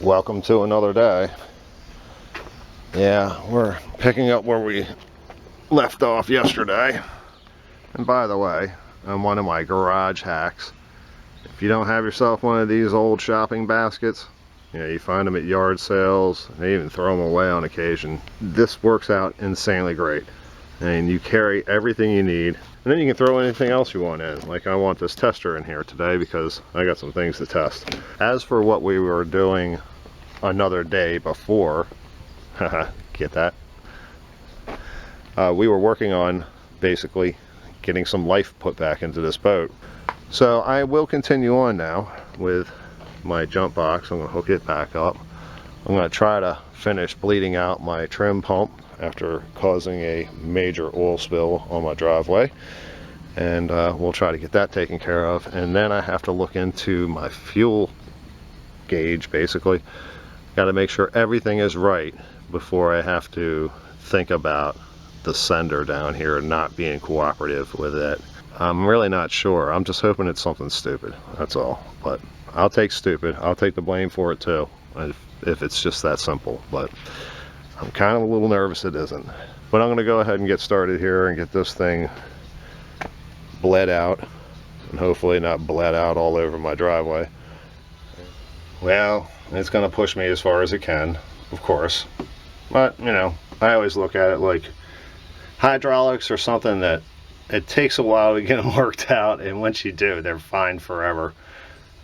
Welcome to another day. Yeah, we're picking up where we left off yesterday. And by the way, on one of my garage hacks, if you don't have yourself one of these old shopping baskets, you know, you find them at yard sales, they even throw them away on occasion. This works out insanely great. And you carry everything you need, and then you can throw anything else you want in. Like I want this tester in here today because I got some things to test. As for what we were doing another day before, get that? We were working on basically getting some life put back into this boat. So I will continue on now with my jump box. I'm going to hook it back up. I'm going to try to finish bleeding out my trim pump after causing a major oil spill on my driveway, and we'll try to get that taken care of. And then I have to look into my fuel gauge. Basically, got to make sure everything is right before I have to think about the sender down here not being cooperative with it. I'm really not sure. I'm just hoping it's something stupid, that's all. But I'll take stupid. I'll take the blame for it too, if it's just that simple. But I'm kind of a little nervous it isn't. But I'm going to go ahead and get started here and get this thing bled out, and hopefully not bled out all over my driveway. Well, it's going to push me as far as it can, of course. But, you know, I always look at it like hydraulics or something that it takes a while to get them worked out, and once you do, they're fine forever.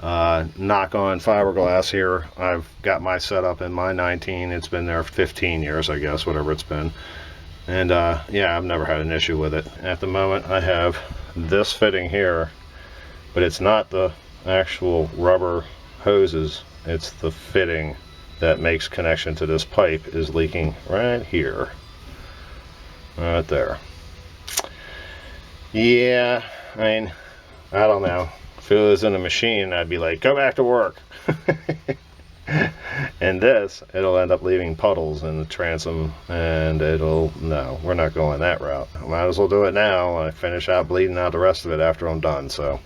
Knock on fiberglass here. I've got my setup in my 19. It's been there for 15 years, I guess, whatever it's been. And yeah, I've never had an issue with it. At the moment, I have this fitting here, but it's not the actual rubber hoses. It's the fitting that makes connection to this pipe is leaking right here. Right there. Yeah, I mean, I don't know. If it was in a machine, I'd be like, go back to work. And this, it'll end up leaving puddles in the transom, and no, we're not going that route. I might as well do it now. I finish out bleeding out the rest of it after I'm done. So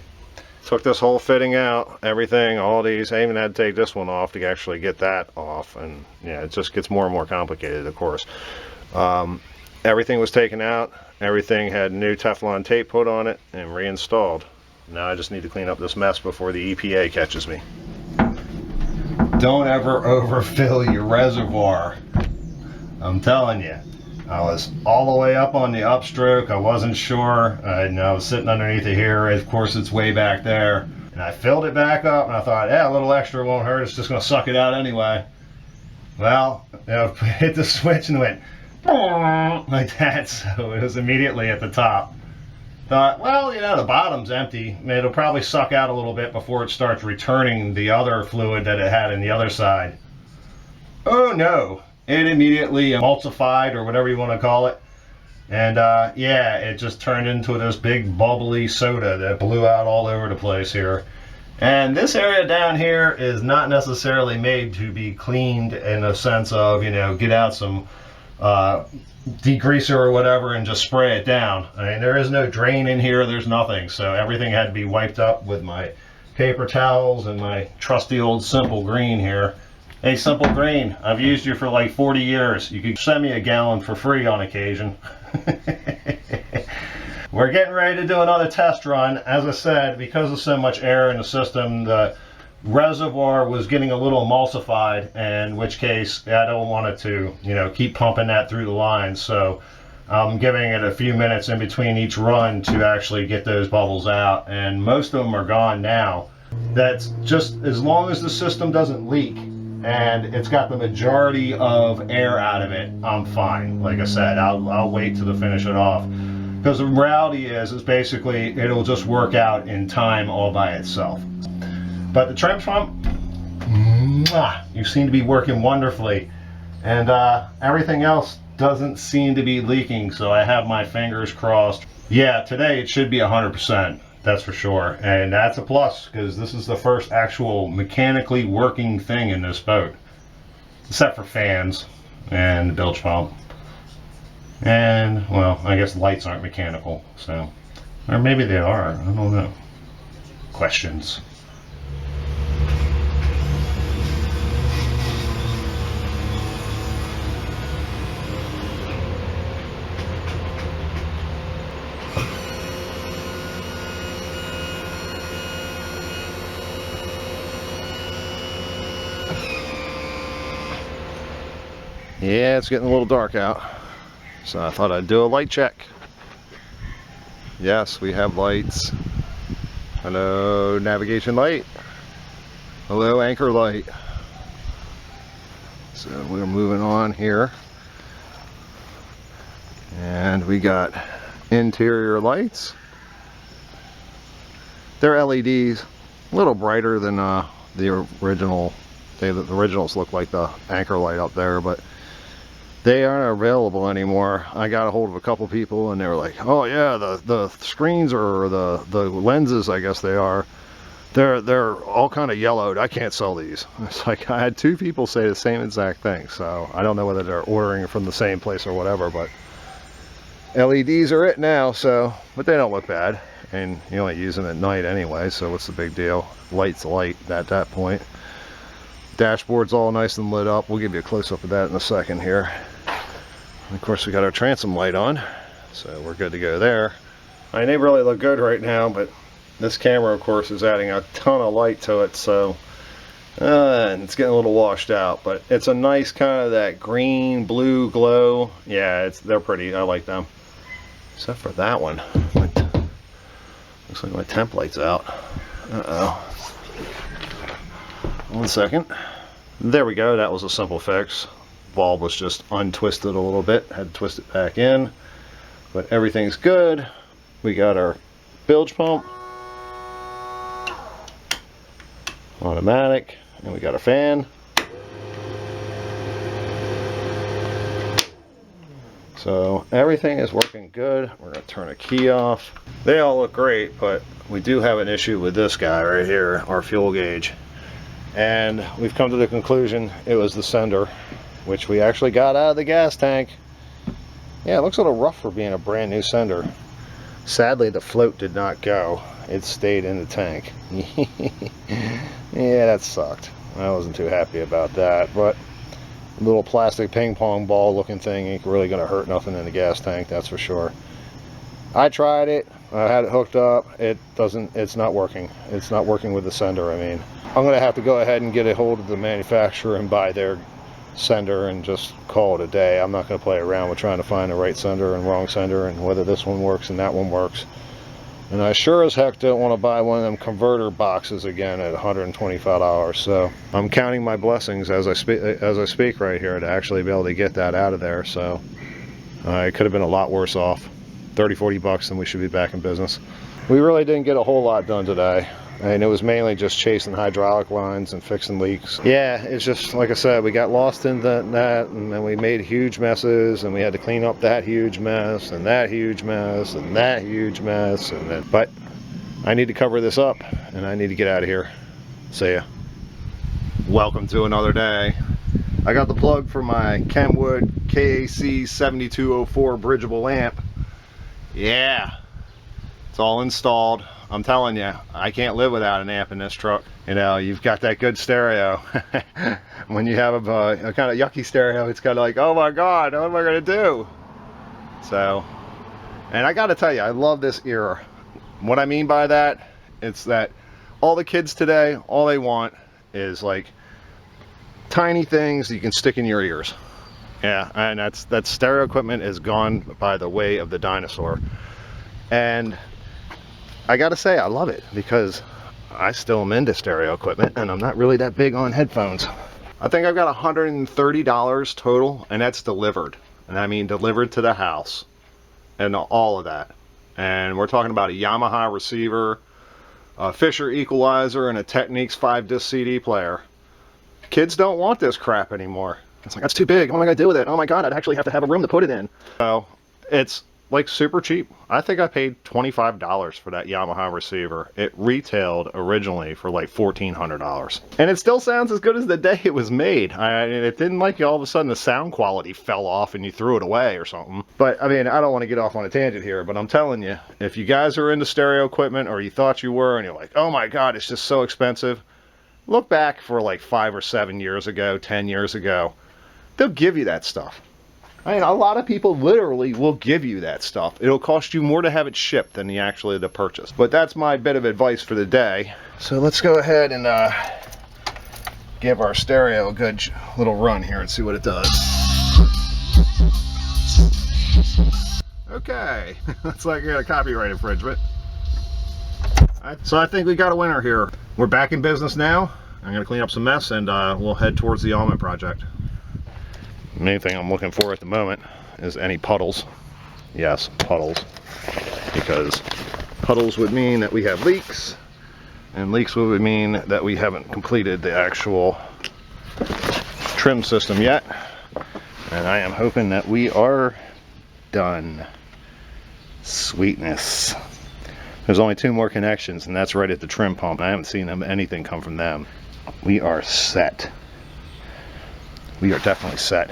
took this whole fitting out, everything, all these. I even had to take this one off to actually get that off, and yeah, it just gets more and more complicated, of course. Everything was taken out. Everything had new Teflon tape put on it and reinstalled. Now I just need to clean up this mess before the EPA catches me. Don't ever overfill your reservoir. I'm telling you. I was all the way up on the upstroke. I wasn't sure. I was sitting underneath it here. Of course, it's way back there. And I filled it back up, and I thought, yeah, a little extra won't hurt. It's just going to suck it out anyway. Well, hit the switch and it went like that. So it was immediately at the top. Thought, well, you know, the bottom's empty. It'll probably suck out a little bit before it starts returning the other fluid that it had in the other side. Oh no, it immediately emulsified, or whatever you want to call it. And yeah, it just turned into this big bubbly soda that blew out all over the place here. And this area down here is not necessarily made to be cleaned in a sense of, you know, get out some degreaser or whatever and just spray it down. I mean, there is no drain in here, there's nothing, so everything had to be wiped up with my paper towels and my trusty old Simple Green here. Hey, Simple Green, I've used you for like 40 years. You could send me a gallon for free on occasion. We're getting ready to do another test run. As I said, because of so much air in the system, the reservoir was getting a little emulsified, in which case I don't want it to, you know, keep pumping that through the lines. So I'm giving it a few minutes in between each run to actually get those bubbles out, and most of them are gone now. That's just as long as the system doesn't leak and it's got the majority of air out of it, I'm fine. Like I said, I'll wait till to finish it off, because the reality is basically it'll just work out in time all by itself. But the trim pump, you seem to be working wonderfully, and everything else doesn't seem to be leaking, so I have my fingers crossed. Yeah, today it should be 100%, that's for sure, and that's a plus, because this is the first actual mechanically working thing in this boat, except for fans and the bilge pump, and, well, I guess lights aren't mechanical, so, or maybe they are, I don't know. Questions. Yeah, it's getting a little dark out, so I thought I'd do a light check. Yes, we have lights. Hello, navigation light. Hello, anchor light. So we're moving on here. And we got interior lights. They're LEDs, a little brighter than the original. The originals look like the anchor light up there, but they aren't available anymore. I got a hold of a couple people and they were like, oh yeah, the screens or the lenses, I guess they are, they're all kind of yellowed. I can't sell these. It's like I had two people say the same exact thing, so I don't know whether they're ordering from the same place or whatever, but LEDs are it now. So, but they don't look bad, and you only use them at night anyway, so what's the big deal? Light's light at that point. Dashboard's all nice and lit up. We'll give you a close-up of that in a second here. And of course we got our transom light on, so we're good to go there. I mean, they really look good right now, but this camera of course is adding a ton of light to it, so and it's getting a little washed out, but it's a nice kind of that green blue glow. Yeah, they're pretty. I like them, except for that one. Looks like my temp light's out. Uh-oh. 1 second. There we go. That was a simple fix. Bulb was just untwisted a little bit. Had to twist it back in, but everything's good. We got our bilge pump, automatic, and we got a fan. So everything is working good. We're going to turn a key off. They all look great, but we do have an issue with this guy right here, our fuel gauge. And we've come to the conclusion it was the sender, which we actually got out of the gas tank. Yeah, it looks a little rough for being a brand new sender. Sadly, the float did not go. It stayed in the tank. Yeah, that sucked. I wasn't too happy about that, but a little plastic ping pong ball looking thing ain't really gonna hurt nothing in the gas tank, that's for sure. I tried it. I had it hooked up. It's not working. It's not working with the sender. I mean, I'm going to have to go ahead and get a hold of the manufacturer and buy their sender and just call it a day. I'm not going to play around with trying to find the right sender and wrong sender and whether this one works and that one works. And I sure as heck don't want to buy one of them converter boxes again at $125. So I'm counting my blessings as I speak right here to actually be able to get that out of there. So it could have been a lot worse off. 30-40 bucks and we should be back in business. We really didn't get a whole lot done today, and it was mainly just chasing hydraulic lines and fixing leaks. Yeah, it's just like I said, we got lost in that, and then we made huge messes, and we had to clean up that huge mess and that huge mess and that huge mess, and then, but I need to cover this up and I need to get out of here. See ya. Welcome to another day. I got the plug for my Kenwood KAC 7204 bridgeable lamp. Yeah, it's all installed. I'm telling you, I can't live without an amp in this truck. You know, you've got that good stereo. When you have a kind of yucky stereo, it's kind of like, oh my God, what am I gonna do? So, and I gotta tell you, I love this era. What I mean by that, it's that all the kids today, all they want is like tiny things that you can stick in your ears. Yeah, and that stereo equipment is gone by the way of the dinosaur. And I gotta say, I love it because I still am into stereo equipment and I'm not really that big on headphones. I think I've got $130 total, and that's delivered. And I mean delivered to the house and all of that. And we're talking about a Yamaha receiver, a Fisher equalizer, and a Technics 5-disc CD player. Kids don't want this crap anymore. It's like, that's too big. What am I going to do with it? Oh my God, I'd actually have to have a room to put it in. So it's like super cheap. I think I paid $25 for that Yamaha receiver. It retailed originally for like $1,400. And it still sounds as good as the day it was made. It didn't like all of a sudden the sound quality fell off and you threw it away or something. But I mean, I don't want to get off on a tangent here, but I'm telling you, if you guys are into stereo equipment or you thought you were and you're like, oh my God, it's just so expensive. Look back for like 5 or 7 years ago, 10 years ago. They'll give you that stuff. I mean, a lot of people literally will give you that stuff. It'll cost you more to have it shipped than actually to purchase. But that's my bit of advice for the day. So let's go ahead and give our stereo a good little run here and see what it does. Okay, looks like I got a copyright infringement. So I think we got a winner here. We're back in business now. I'm going to clean up some mess and we'll head towards the Allmand project. The main thing I'm looking for at the moment is any puddles. Yes, puddles. Because puddles would mean that we have leaks, and leaks would mean that we haven't completed the actual trim system yet. And I am hoping that we are done. Sweetness. There's only 2 more connections, and that's right at the trim pump. I haven't seen anything come from them. We are set. We are definitely set.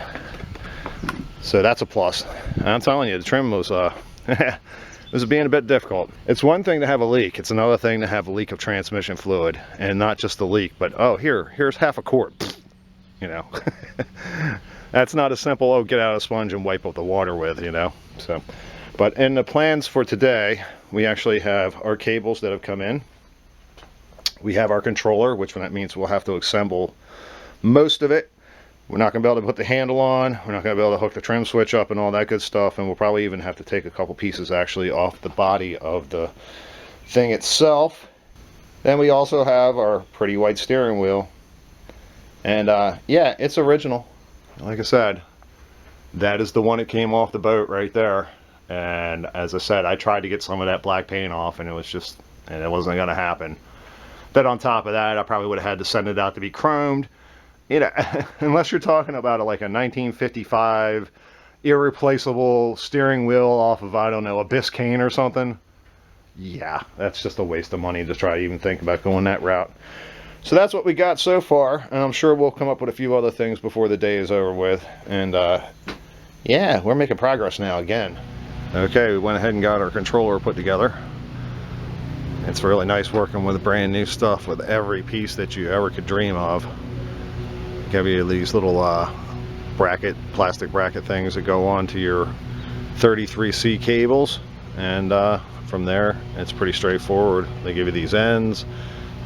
So that's a plus. And I'm telling you, the trim was was being a bit difficult. It's one thing to have a leak. It's another thing to have a leak of transmission fluid, and not just the leak, but oh, here's half a quart. You know, that's not a simple, oh, get out a sponge and wipe up the water with, you know. So, but in the plans for today, we actually have our cables that have come in. We have our controller, which that means we'll have to assemble most of it. We're not going to be able to put the handle on. We're not going to be able to hook the trim switch up and all that good stuff. And we'll probably even have to take a couple pieces actually off the body of the thing itself. Then we also have our pretty white steering wheel. And yeah, it's original. Like I said, that is the one that came off the boat right there. And as I said, I tried to get some of that black paint off, and it wasn't going to happen. But on top of that, I probably would have had to send it out to be chromed. You know, unless you're talking about like a 1955 irreplaceable steering wheel off of, I don't know, a Biscayne or something. Yeah, that's just a waste of money to try to even think about going that route. So that's what we got so far, and I'm sure we'll come up with a few other things before the day is over with. And yeah, we're making progress now again. Okay, we went ahead and got our controller put together. It's really nice working with brand new stuff with every piece that you ever could dream of. Give you these little plastic bracket things that go on to your 33C cables, and from there it's pretty straightforward. They give you these ends,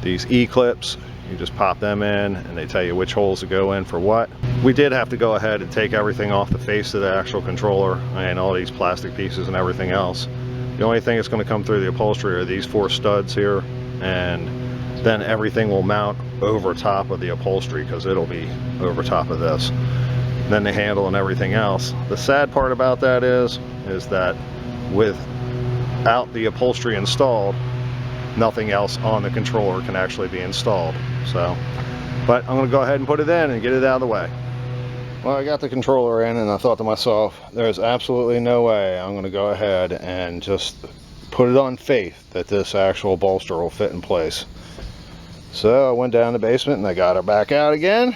these E-clips. You just pop them in and they tell you which holes to go in for what. We did have to go ahead and take everything off the face of the actual controller and all these plastic pieces and everything else. The only thing that's going to come through the upholstery are these 4 studs here, and then everything will mount over top of the upholstery because it'll be over top of this. And then the handle and everything else. The sad part about that is that without the upholstery installed, nothing else on the controller can actually be installed. So, but I'm going to go ahead and put it in and get it out of the way. Well, I got the controller in, and I thought to myself, there's absolutely no way I'm going to go ahead and just put it on faith that this actual bolster will fit in place. So I went down the basement and I got her back out again,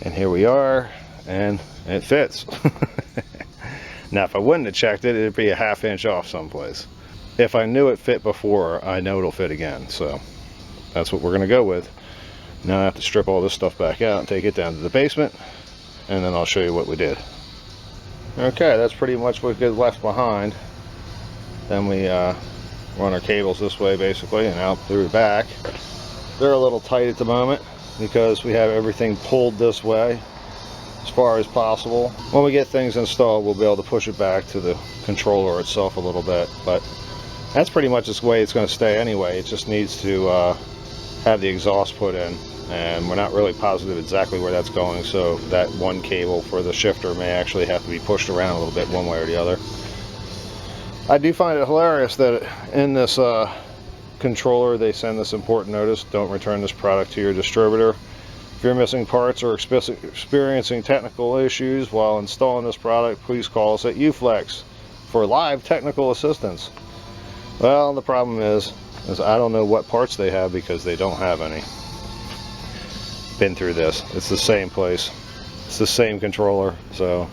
and here we are, and it fits. Now if I wouldn't have checked it, it'd be a ½ inch off someplace. If I knew it fit before, I know it'll fit again, so that's what we're going to go with. Now I have to strip all this stuff back out and take it down to the basement, and then I'll show you what we did. Okay, that's pretty much what we left behind. Then we run our cables this way basically and out through the back. They're a little tight at the moment because we have everything pulled this way as far as possible. When we get things installed, we'll be able to push it back to the controller itself a little bit, but that's pretty much the way it's going to stay anyway. It just needs to have the exhaust put in, and we're not really positive exactly where that's going, so that one cable for the shifter may actually have to be pushed around a little bit one way or the other. I do find it hilarious that in this controller they send this important notice: don't return this product to your distributor. If you're missing parts or experiencing technical issues while installing this product, please call us at Uflex for live technical assistance. Well, the problem is I don't know what parts they have because they don't have any. Been through this. It's the same place. It's the same controller. So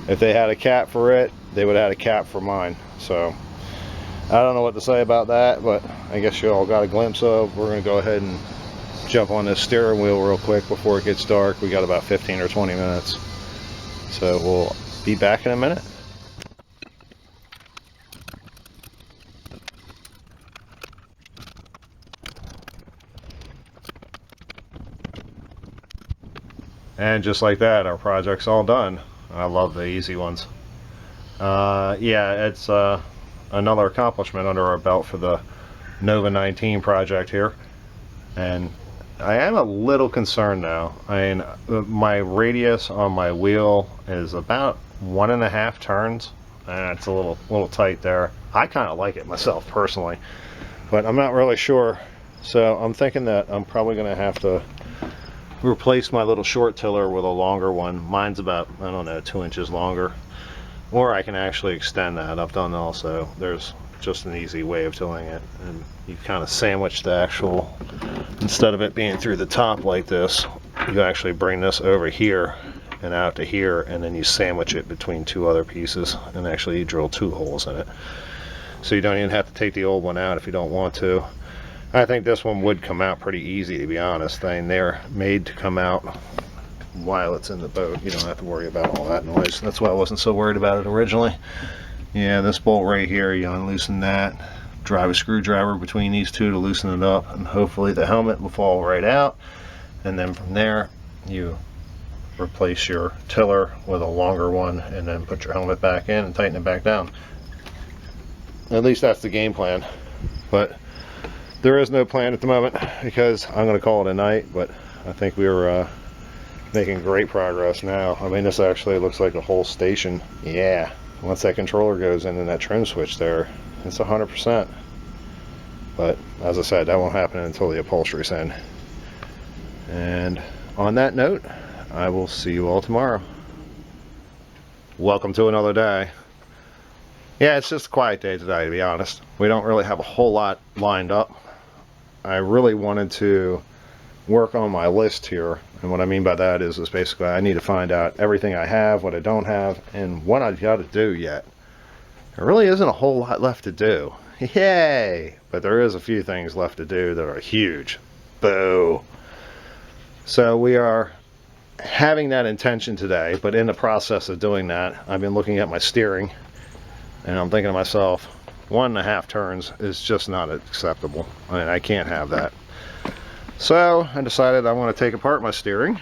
if they had a cap for it, they would have had a cap for mine. So I don't know what to say about that, but I guess you all got a glimpse of. We're going to go ahead and jump on this steering wheel real quick before it gets dark. We got about 15 or 20 minutes. So we'll be back in a minute. And just like that, our project's all done. I love the easy ones. Yeah, it's another accomplishment under our belt for the Nova 19 project here. And I am a little concerned now. I mean, my radius on my wheel is about 1.5 turns. It's a little tight there. I kind of like it myself personally, but I'm not really sure. So I'm thinking that I'm probably going to have to replace my little short tiller with a longer one. Mine's about, I don't know, 2 inches longer. Or I can actually extend that. I've done also. There's just an easy way of tilling it, and you kind of sandwich the actual, instead of it being through the top like this, you actually bring this over here and out to here, and then you sandwich it between two other pieces, and actually you drill 2 holes in it. So you don't even have to take the old one out if you don't want to. I think this one would come out pretty easy, to be honest. I mean, they're made to come out while it's in the boat. You don't have to worry about all that noise. That's why I wasn't so worried about it originally. Yeah, this bolt right here, you unloosen that, drive a screwdriver between these two to loosen it up, and hopefully the helmet will fall right out. And then from there, you replace your tiller with a longer one, and then put your helmet back in and tighten it back down. At least that's the game plan. But there is no plan at the moment, because I'm going to call it a night. But I think we're making great progress now. I mean, this actually looks like a whole station. Yeah, once that controller goes in and that trim switch there, it's 100%. But as I said, that won't happen until the upholstery's in. And on that note, I will see you all tomorrow. Welcome to another day. Yeah, it's just a quiet day today, to be honest. We don't really have a whole lot lined up. I really wanted to work on my list here, and what I mean by that is basically I need to find out everything I have, what I don't have, and what I've got to do yet. There really isn't a whole lot left to do. Yay! But there is a few things left to do that are huge. Boo! So we are having that intention today, but in the process of doing that, I've been looking at my steering, and I'm thinking to myself, 1.5 turns is just not acceptable. I mean, I can't have that. So I decided I want to take apart my steering,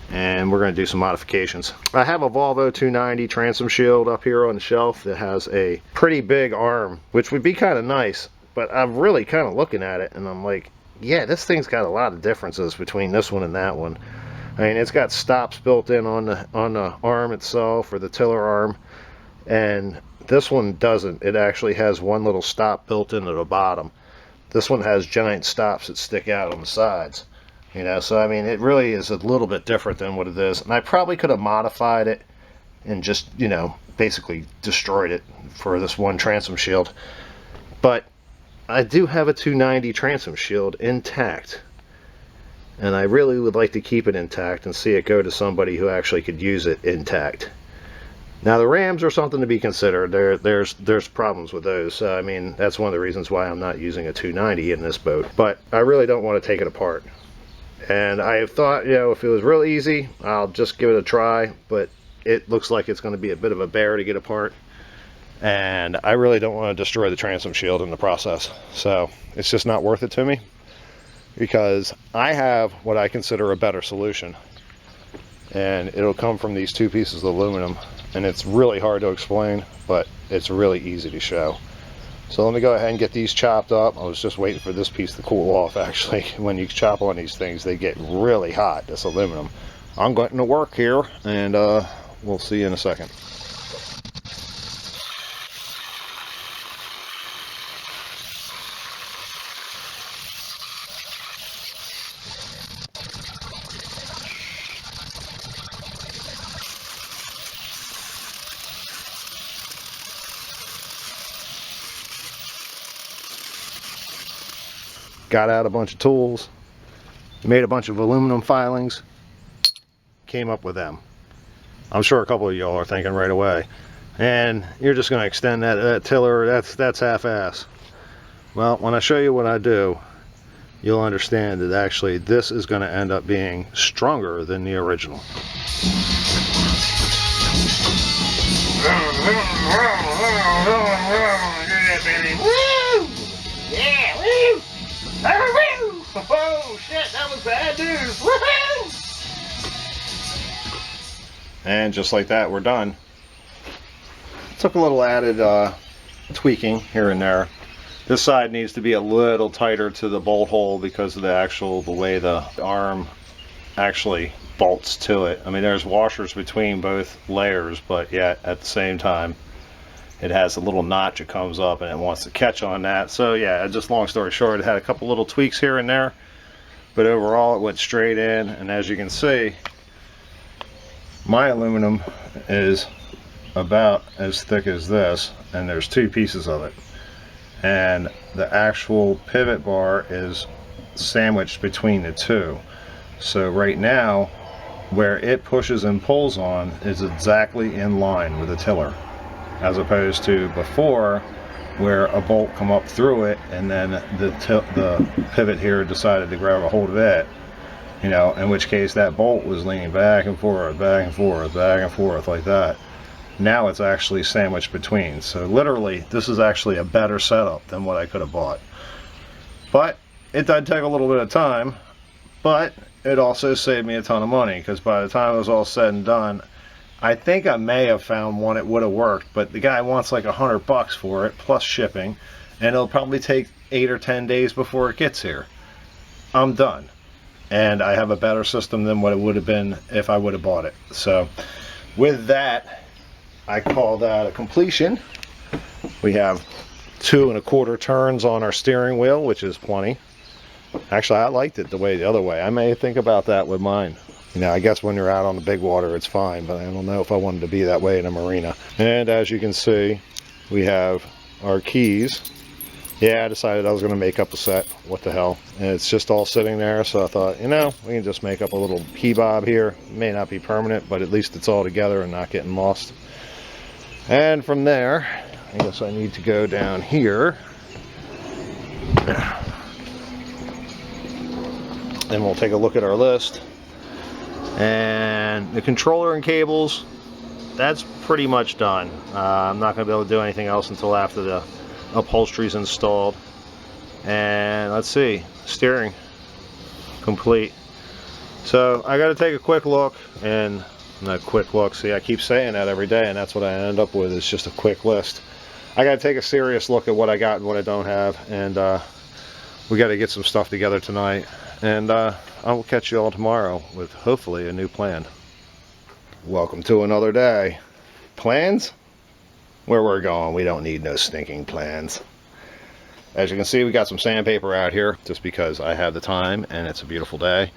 and we're going to do some modifications. I have a Volvo 290 transom shield up here on the shelf that has a pretty big arm, which would be kind of nice, but I'm really kind of looking at it and I'm like, yeah, this thing's got a lot of differences between this one and that one. I mean, it's got stops built in on the arm itself, or the tiller arm, and this one doesn't. It actually has one little stop built into the bottom. This one has giant stops that stick out on the sides. You know, so I mean, it really is a little bit different than what it is. And I probably could have modified it and just, you know, basically destroyed it for this one transom shield. But I do have a 290 transom shield intact, and I really would like to keep it intact and see it go to somebody who actually could use it intact. Now the rams are something to be considered. There's problems with those. So, I mean, that's one of the reasons why I'm not using a 290 in this boat. But I really don't want to take it apart. And I have thought, you know, if it was real easy, I'll just give it a try. But it looks like it's going to be a bit of a bear to get apart. And I really don't want to destroy the transom shield in the process. So it's just not worth it to me, because I have what I consider a better solution. And it'll come from these 2 pieces of aluminum. And it's really hard to explain, but it's really easy to show. So let me go ahead and get these chopped up. I was just waiting for this piece to cool off, actually. When you chop on these things, they get really hot, this aluminum. I'm going to work here, and we'll see you in a second. Got out a bunch of tools, made a bunch of aluminum filings, came up with them. I'm sure a couple of y'all are thinking right away, and you're just going to extend that tiller, that's half-ass. Well, when I show you what I do, you'll understand that actually this is going to end up being stronger than the original. Yeah, woo! Oh shit, that was bad news! Woohoo! And just like that, we're done. Took a little added tweaking here and there. This side needs to be a little tighter to the bolt hole because of the way the arm actually bolts to it. I mean, there's washers between both layers, but yet at the same time it has a little notch that comes up and it wants to catch on that. So yeah, just long story short, it had a couple little tweaks here and there, but overall it went straight in. And as you can see, my aluminum is about as thick as this, and there's 2 pieces of it, and the actual pivot bar is sandwiched between the 2. So right now where it pushes and pulls on is exactly in line with the tiller, as opposed to before where a bolt come up through it and then the pivot here decided to grab a hold of it, you know, in which case that bolt was leaning back and forth, back and forth, back and forth like that. Now it's actually sandwiched between. So literally this is actually a better setup than what I could have bought. But it did take a little bit of time, but it also saved me a ton of money, because by the time it was all said and done, I think I may have found one it would have worked, but the guy wants like $100 for it plus shipping, and it'll probably take 8 or 10 days before it gets here. I'm done, and I have a better system than what it would have been if I would have bought it. So with that, I call that a completion. We have 2 1/4 turns on our steering wheel, which is plenty. Actually, I liked it the other way. I may think about that with mine. You know, I guess when you're out on the big water, it's fine, but I don't know if I wanted to be that way in a marina. And as you can see, we have our keys. Yeah, I decided I was going to make up a set. What the hell? And it's just all sitting there, so I thought, you know, we can just make up a little key bob here. It may not be permanent, but at least it's all together and not getting lost. And from there, I guess I need to go down here. And we'll take a look at our list. And the controller and cables, that's pretty much done. I'm not going to be able to do anything else until after the upholstery is installed. And let's see, steering complete. So I got to take a quick look, and not quick look, see, I keep saying that every day, and that's what I end up with, is just a quick list. I got to take a serious look at what I got and what I don't have, and we got to get some stuff together tonight. And I will catch you all tomorrow with hopefully a new plan. Welcome to another day. Plans? Where we're going, we don't need no stinking plans. As you can see, we got some sandpaper out here just because I have the time and it's a beautiful day.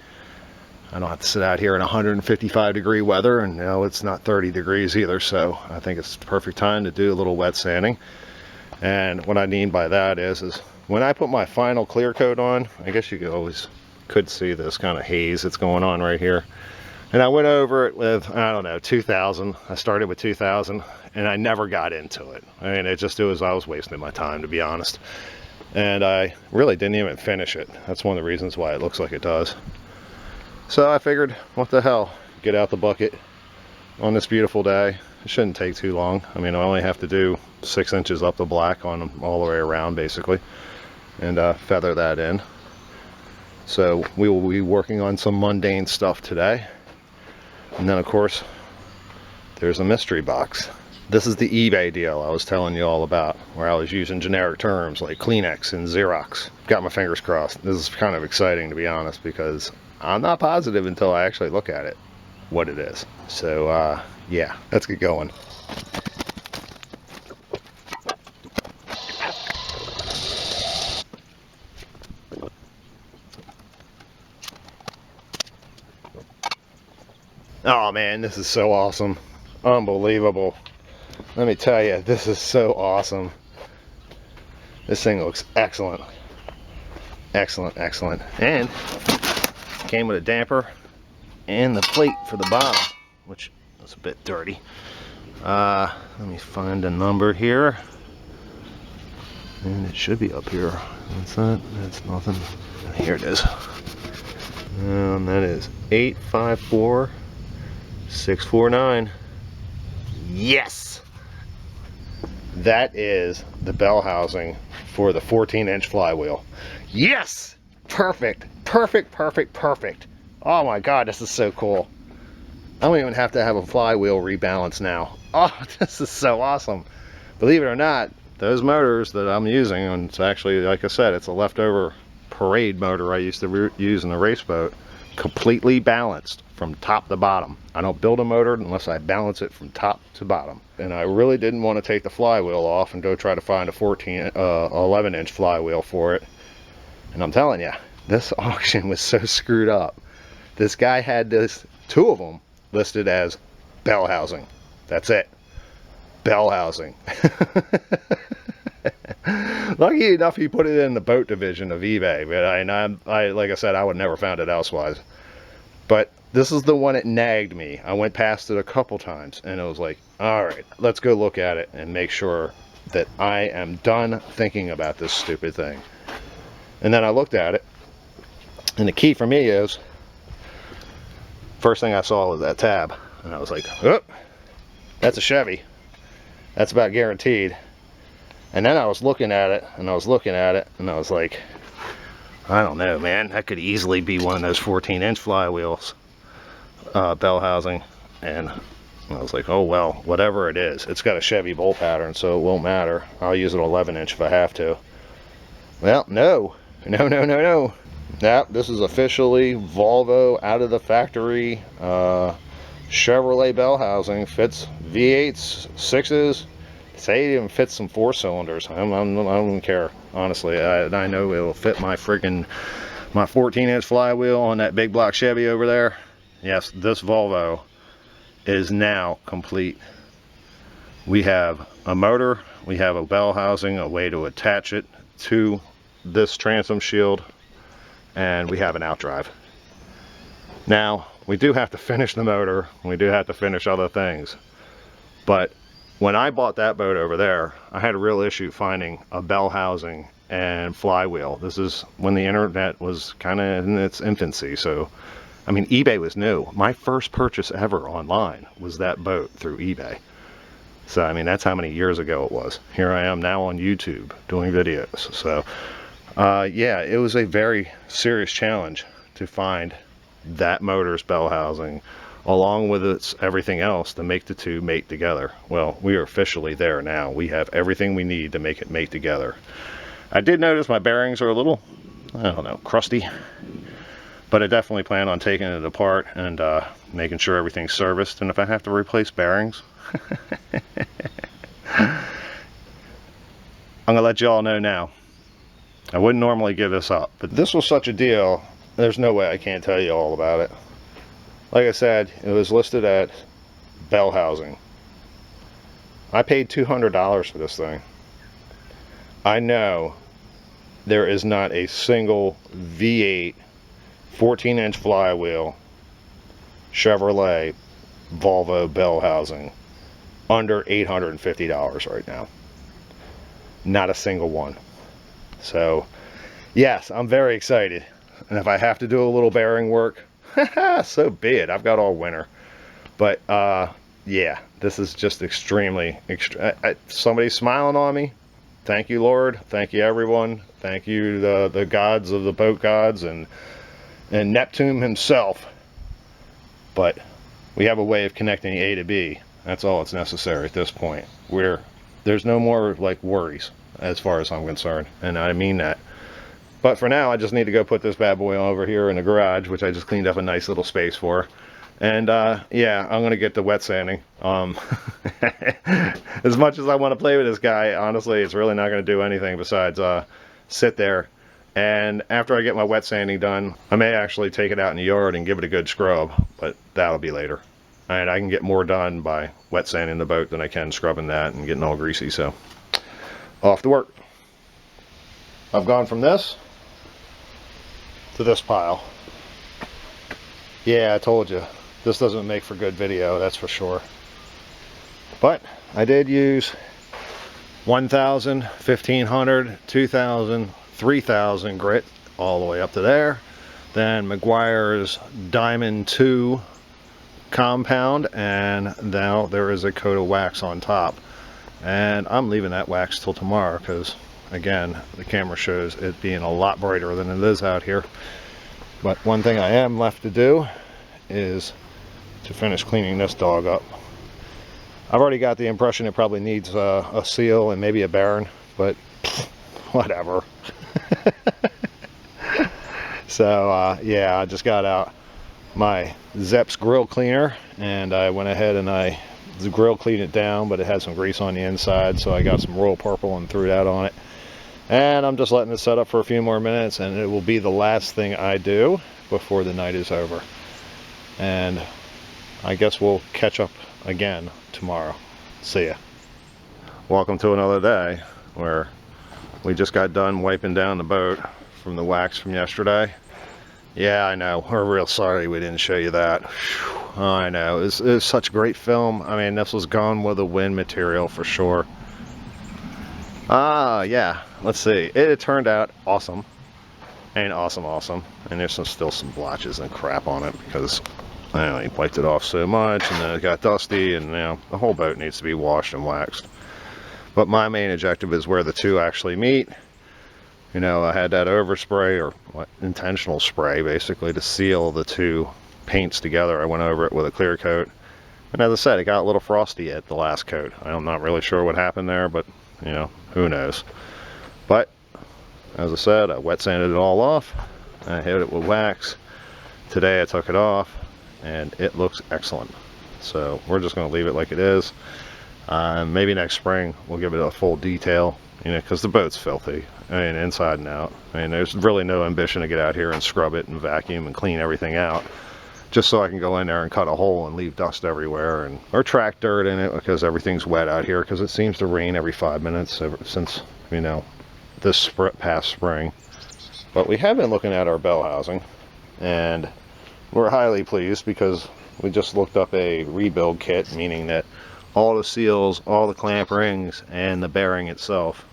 I don't have to sit out here in 155-degree weather, and you know, it's not 30 degrees either, so I think it's the perfect time to do a little wet sanding. And what I mean by that is when I put my final clear coat on, I guess you could see this kind of haze that's going on right here. And I went over it with, I don't know, 2000. I started with 2000 and I never got into it. I mean, I was wasting my time, to be honest. And I really didn't even finish it. That's one of the reasons why it looks like it does. So I figured, what the hell, get out the bucket on this beautiful day. It shouldn't take too long. I mean, I only have to do 6 inches up the black on them all the way around, basically, and feather that in. So we will be working on some mundane stuff today. And then of course, there's a mystery box. This is the eBay deal I was telling you all about, where I was using generic terms like Kleenex and Xerox. Got my fingers crossed. This is kind of exciting, to be honest, because I'm not positive until I actually look at it what it is. So yeah, let's get going. Oh man, this is so awesome. Unbelievable. Let me tell you, this is so awesome. This thing looks excellent. Excellent, excellent. And came with a damper and the plate for the bottom, which is a bit dirty. Let me find a number here. And it should be up here. What's that? That's nothing. Here it is. And that is 854649. Yes! That is the bell housing for the 14-inch flywheel. Yes! Perfect! Perfect, perfect, perfect. Oh my god, this is so cool. I don't even have to have a flywheel rebalance now. Oh, this is so awesome. Believe it or not, those motors that I'm using, and it's actually, like I said, it's a leftover parade motor I used to use in the race boat, completely balanced from top to bottom. I don't build a motor unless I balance it from top to bottom. And I really didn't want to take the flywheel off and go try to find a 11-inch flywheel for it. And I'm telling you, this auction was so screwed up. This guy had two of them listed as bell housing. That's it. Bell housing. Lucky enough, he put it in the boat division of eBay, but I like I said, I would never found it elsewise. But this is the one that nagged me. I went past it a couple times, and it was like, all right, let's go look at it and make sure that I am done thinking about this stupid thing. And then I looked at it, and the key for me is, first thing I saw was that tab, and I was like, oh, that's a Chevy. That's about guaranteed. And then I was looking at it, and I was looking at it, and I was like, I don't know, man. That could easily be one of those 14-inch flywheels, bell housing. And I was like, oh, well, whatever it is. It's got a Chevy bolt pattern, so it won't matter. I'll use an 11-inch if I have to. Well, no. No, no, no, no. Yep, this is officially Volvo out of the factory. Chevrolet bell housing. Fits V8s, 6s. Say it even fits some 4-cylinders. I don't care, honestly. I know it'll fit my 14-inch flywheel on that big block Chevy over there. Yes, this Volvo is now complete. We have a motor, we have a bell housing, a way to attach it to this transom shield, and we have an outdrive. Now, we do have to finish the motor, we do have to finish other things, but when I bought that boat over there, I had a real issue finding a bell housing and flywheel. This is when the internet was kind of in its infancy. So, I mean, eBay was new. My first purchase ever online was that boat through eBay. So, I mean, that's how many years ago it was. Here I am now on YouTube doing videos. So, yeah, it was a very serious challenge to find that motor's bell housing, along with its everything else to make the two mate together. Well, we are officially there now. We have everything we need to make it mate together. I did notice my bearings are a little, I don't know, crusty, but I definitely plan on taking it apart and making sure everything's serviced. And if I have to replace bearings, I'm gonna let you all know now. I wouldn't normally give this up, but this was such a deal, there's no way I can't tell you all about it. Like I said, it was listed at bell housing. I paid $200 for this thing. I know there is not a single V8 14-inch flywheel Chevrolet Volvo bell housing under $850 right now. Not a single one. So, yes, I'm very excited. And if I have to do a little bearing work, so be it. I've got all winter. But yeah, this is just extremely somebody's smiling on me. Thank you, Lord. Thank you, everyone. Thank you, the gods of the boat gods, and Neptune himself. But we have a way of connecting A to B. That's all that's necessary at this point. There's no more like worries as far as I'm concerned, and I mean that. But for now, I just need to go put this bad boy over here in the garage, which I just cleaned up a nice little space for. And yeah, I'm gonna get the wet sanding. As much as I want to play with this guy, honestly, it's really not gonna do anything besides sit there. And after I get my wet sanding done, I may actually take it out in the yard and give it a good scrub, but that'll be later. And I can get more done by wet sanding the boat than I can scrubbing that and getting all greasy. So off to work. I've gone from this to this pile. Yeah, I told you, this doesn't make for good video, that's for sure. But I did use 1,000, 1,500, 2,000, 3,000 grit all the way up to there. Then McGuire's Diamond 2 compound, and now there is a coat of wax on top. And I'm leaving that wax till tomorrow because, again, the camera shows it being a lot brighter than it is out here. But one thing I am left to do is to finish cleaning this dog up. I've already got the impression it probably needs a seal and maybe a bearing, but whatever. So yeah, I just got out my Zepp's grill cleaner and I went ahead and I grill cleaned it down, but it had some grease on the inside, so I got some royal purple and threw that on it. And I'm just letting it set up for a few more minutes, and it will be the last thing I do before the night is over. And I guess we'll catch up again tomorrow. See ya. Welcome to another day where we just got done wiping down the boat from the wax from yesterday. Yeah, I know. We're real sorry we didn't show you that. Whew, I know. It was such great film. I mean, this was Gone with the Wind material for sure. Yeah. Let's see. It turned out awesome. And awesome. And there's still some blotches and crap on it because I only wiped it off so much, and then it got dusty, and the whole boat needs to be washed and waxed. But my main objective is where the two actually meet. I had that overspray, or intentional spray basically, to seal the two paints together. I went over it with a clear coat, and as I said, it got a little frosty at the last coat. I'm not really sure what happened there, but who knows. But as I said, I wet sanded it all off. I hit it with wax. Today I took it off and it looks excellent. So we're just going to leave it like it is. Maybe next spring we'll give it a full detail, because the boat's filthy. I mean, inside and out. I mean, there's really no ambition to get out here and scrub it and vacuum and clean everything out, just so I can go in there and cut a hole and leave dust everywhere, or track dirt in it, because everything's wet out here, because it seems to rain every 5 minutes ever since this past spring. But we have been looking at our bell housing, and we're highly pleased because we just looked up a rebuild kit, meaning that all the seals, all the clamp rings, and the bearing itself,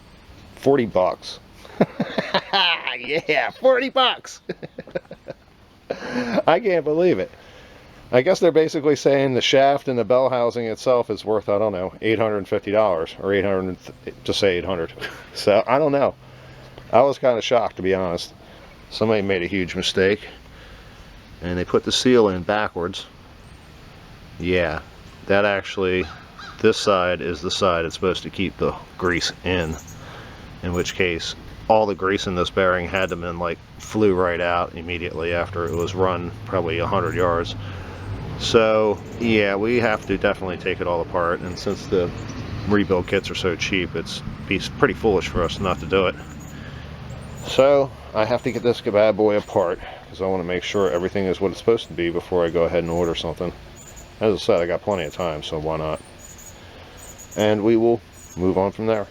$40. Yeah, $40. I can't believe it. I guess they're basically saying the shaft and the bell housing itself is worth, I don't know, $850 or 800, just say 800. So I don't know. I was kind of shocked, to be honest. Somebody made a huge mistake and they put the seal in backwards. Yeah, that actually, this side is the side it's supposed to keep the grease in which case all the grease in this bearing had to been flew right out immediately after it was run probably 100 yards. So yeah, we have to definitely take it all apart, and since the rebuild kits are so cheap, it's pretty foolish for us not to do it. So I have to get this bad boy apart because I want to make sure everything is what it's supposed to be before I go ahead and order something. As I said, I got plenty of time, so why not? And we will move on from there.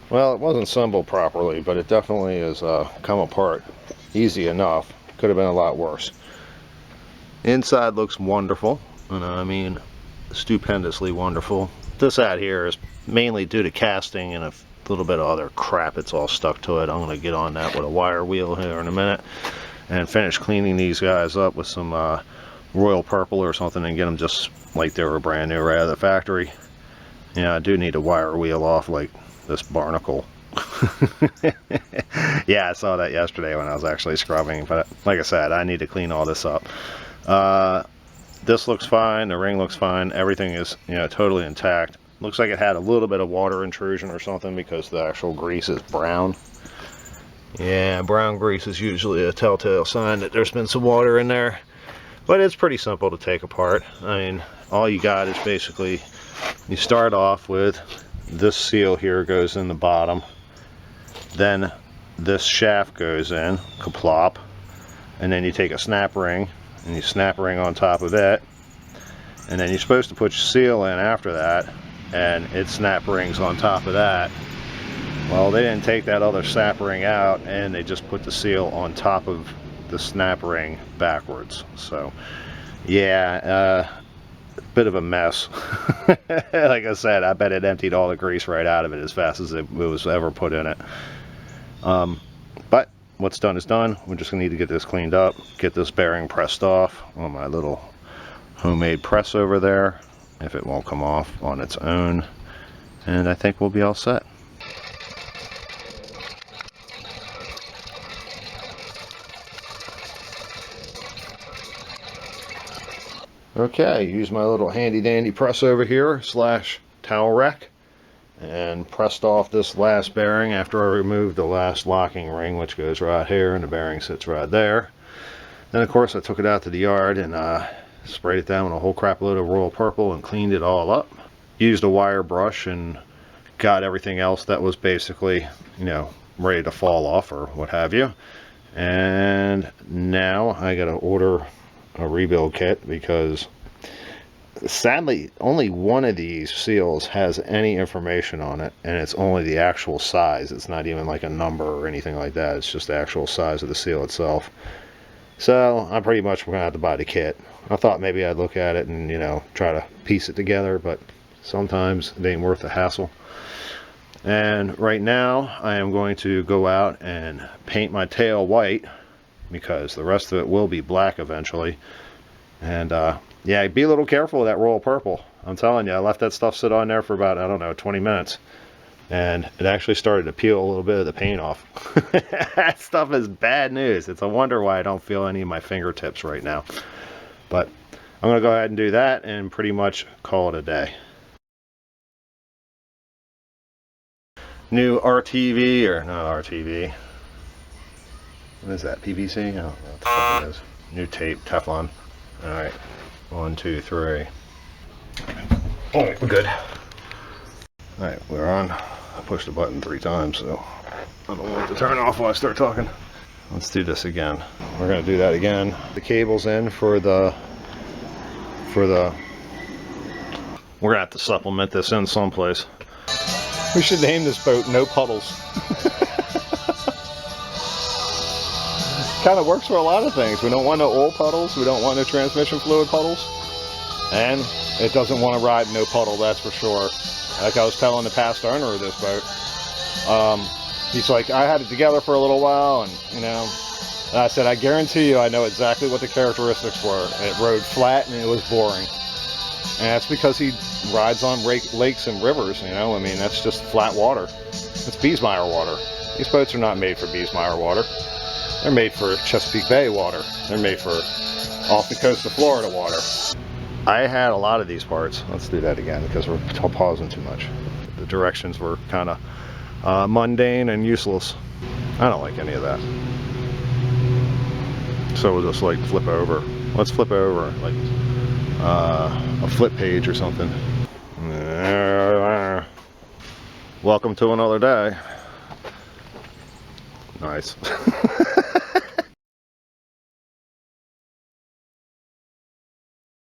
Well, it wasn't assembled properly, but it definitely has come apart easy enough. Could have been a lot worse. Inside looks wonderful, and I mean stupendously wonderful. This out here is mainly due to casting and a little bit of other crap that's all stuck to it. I'm going to get on that with a wire wheel here in a minute and finish cleaning these guys up with some royal purple or something and get them just like they were brand new right out of the factory. Yeah, I do need a wire wheel off this barnacle. Yeah, I saw that yesterday when I was actually scrubbing, but like I said, I need to clean all this up. This looks fine, the ring looks fine, everything is totally intact. Looks like it had a little bit of water intrusion or something because the actual grease is brown. Yeah, brown grease is usually a telltale sign that there's been some water in there, but it's pretty simple to take apart. I mean, all you got is basically, you start off with this seal here goes in the bottom, then this shaft goes in, kaplop, and then you take a snap ring and you snap a ring on top of it, and then you're supposed to put your seal in after that, and it snap rings on top of that. Well, they didn't take that other snap ring out, and they just put the seal on top of the snap ring backwards. So yeah, bit of a mess. Like I said, I bet it emptied all the grease right out of it as fast as it was ever put in it. But what's done is done. We're just gonna need to get this cleaned up, get this bearing pressed off on my little homemade press over there, if it won't come off on its own, and I think we'll be all set. Okay, use my little handy dandy press over here / towel rack, and pressed off this last bearing after I removed the last locking ring, which goes right here, and the bearing sits right there. Then of course I took it out to the yard and sprayed it down with a whole crap load of royal purple and cleaned it all up. Used a wire brush and got everything else that was basically, you know, ready to fall off or what have you. And now I gotta order a rebuild kit, because sadly only one of these seals has any information on it, and it's only the actual size. It's not even like a number or anything like that. It's just the actual size of the seal itself. So I'm pretty much gonna have to buy the kit. I thought maybe I'd look at it and, you know, try to piece it together, but sometimes it ain't worth the hassle. And right now I am going to go out and paint my tail white, because the rest of it will be black eventually. And yeah, be a little careful with that royal purple. I'm telling you, I left that stuff sit on there for about, I don't know, 20 minutes. And it actually started to peel a little bit of the paint off. That stuff is bad news. It's a wonder why I don't feel any of my fingertips right now. But I'm going to go ahead and do that and pretty much call it a day. New RTV, or not RTV. What is that, PVC? I don't know what the fuck it is. New tape, Teflon. Alright, 1, 2, 3. Alright, we're good. Alright, we're on. I pushed the button 3 times, so I don't want it to turn off when I start talking. Let's do this again. We're going to do that again. The cable's in for the... We're going to have to supplement this in someplace. We should name this boat No Puddles. Kind of works for a lot of things. We don't want no oil puddles. We don't want no transmission fluid puddles. And it doesn't want to ride no puddle, that's for sure. Like I was telling the past owner of this boat. He's like, I had it together for a little while, and you know, and I said, I guarantee you I know exactly what the characteristics were. It rode flat and it was boring. And that's because he rides on lakes and rivers, you know. I mean, that's just flat water. It's Beesmeyer water. These boats are not made for Beesmeyer water. They're made for Chesapeake Bay water. They're made for off the coast of Florida water. I had a lot of these parts. Let's do that again because we're pausing too much. The directions were kind of mundane and useless. I don't like any of that. So we'll just like flip over. Let's flip over like a flip page or something. Welcome to another day. Nice.